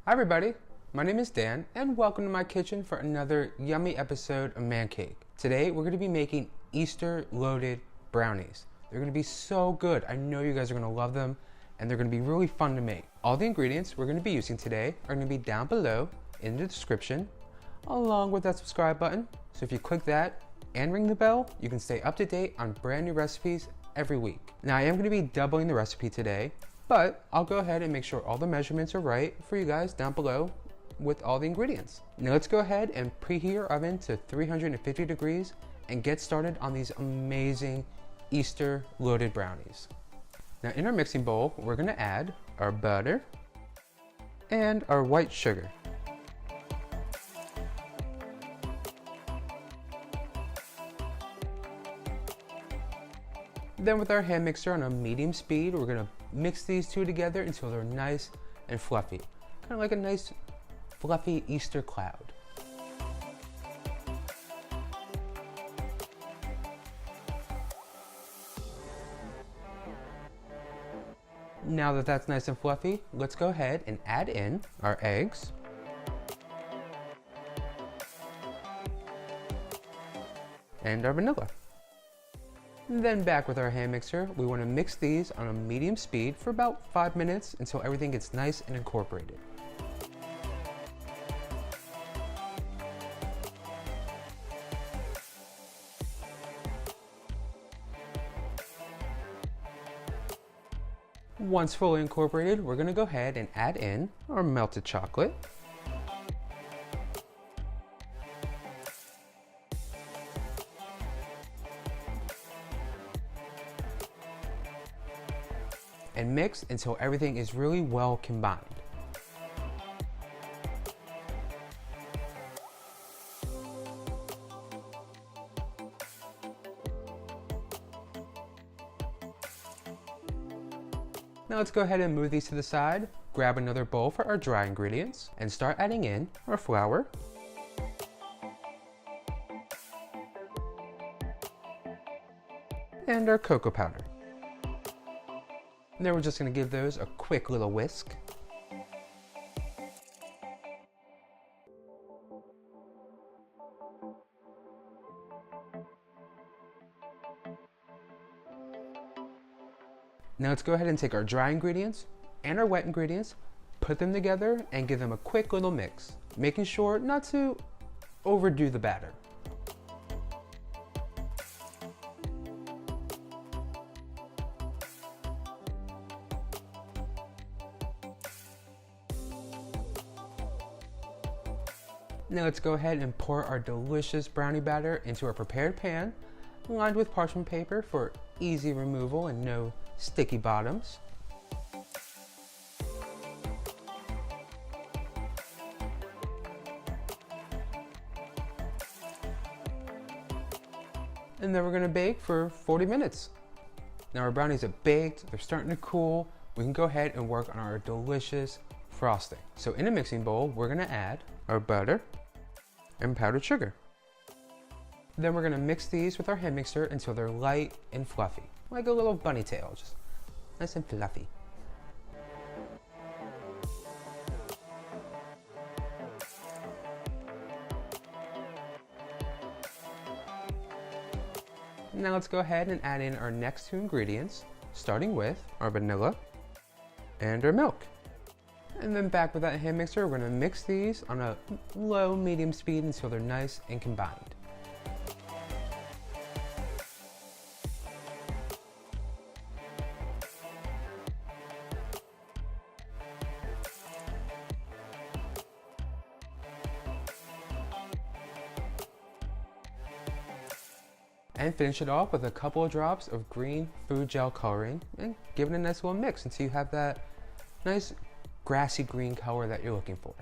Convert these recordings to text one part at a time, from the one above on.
Hi everybody, my name is Dan and welcome to my kitchen for another yummy episode of Man Cake. Today we're going to be making Easter loaded brownies. They're going to be so good. I know you guys are going to love them and they're going to be really fun to make. All the ingredients we're going to be using today are going to be down below in the description along with that subscribe button. So if you click that and ring the bell, you can stay up to date on brand new recipes every week. Now I am going to be doubling the recipe today, but I'll go ahead and make sure all the measurements are right for you guys down below with all the ingredients. Now let's go ahead and preheat our oven to 350 degrees and get started on these amazing Easter loaded brownies. Now in our mixing bowl, we're gonna add our butter and our white sugar. Then with our hand mixer on a medium speed, we're gonna mix these two together until they're nice and fluffy. Kind of like a nice fluffy Easter cloud. Now that that's nice and fluffy, let's go ahead and add in our eggs. And our vanilla. Then back with our hand mixer, we want to mix these on a medium speed for about 5 minutes until everything gets nice and incorporated. Once fully incorporated, we're going to go ahead and add in our melted chocolate. And mix until everything is really well combined. Now let's go ahead and move these to the side, grab another bowl for our dry ingredients, and start adding in our flour, and our cocoa powder. And then we're just going to give those a quick little whisk. Now let's go ahead and take our dry ingredients and our wet ingredients, put them together and give them a quick little mix, making sure not to overdo the batter. Now let's go ahead and pour our delicious brownie batter into our prepared pan, lined with parchment paper for easy removal and no sticky bottoms. And then we're going to bake for 40 minutes. Now our brownies are baked, they're starting to cool. We can go ahead and work on our delicious frosting. So in a mixing bowl, we're going to add our butter and powdered sugar. Then we're going to mix these with our hand mixer until they're light and fluffy, like a little bunny tail, just nice and fluffy. Now let's go ahead and add in our next two ingredients, starting with our vanilla and our milk. And then back with that hand mixer, we're going to mix these on a low medium speed until they're nice and combined. And finish it off with a couple of drops of green food gel coloring and give it a nice little mix until you have that nice grassy green color that you're looking for.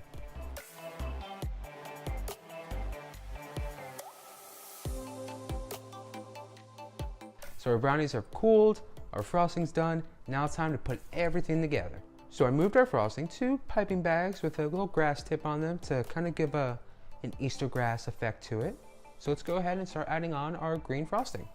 So our brownies are cooled, our frosting's done, now it's time to put everything together. So I moved our frosting to piping bags with a little grass tip on them to kind of give an Easter grass effect to it. So let's go ahead and start adding on our green frosting.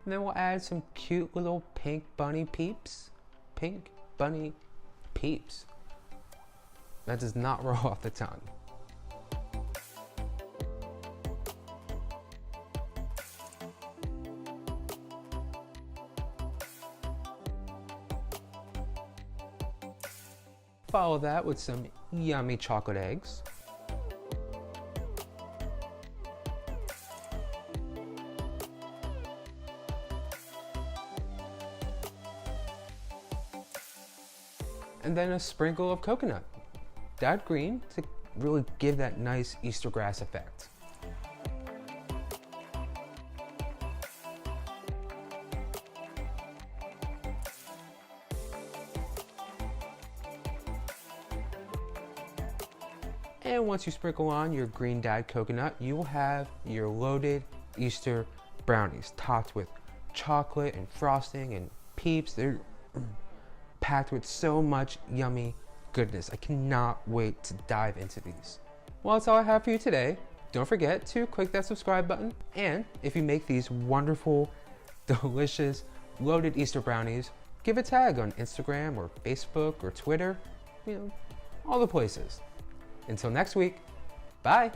And then we'll add some cute little pink bunny peeps. Pink bunny peeps. That does not roll off the tongue. Follow that with some yummy chocolate eggs. And then a sprinkle of coconut, dyed green, to really give that nice Easter grass effect. And once you sprinkle on your green dyed coconut, you will have your loaded Easter brownies topped with chocolate and frosting and Peeps. They're packed with so much yummy goodness. I cannot wait to dive into these. Well, that's all I have for you today. Don't forget to click that subscribe button. And if you make these wonderful, delicious, loaded Easter brownies, give a tag on Instagram or Facebook or Twitter, all the places. Until next week, bye.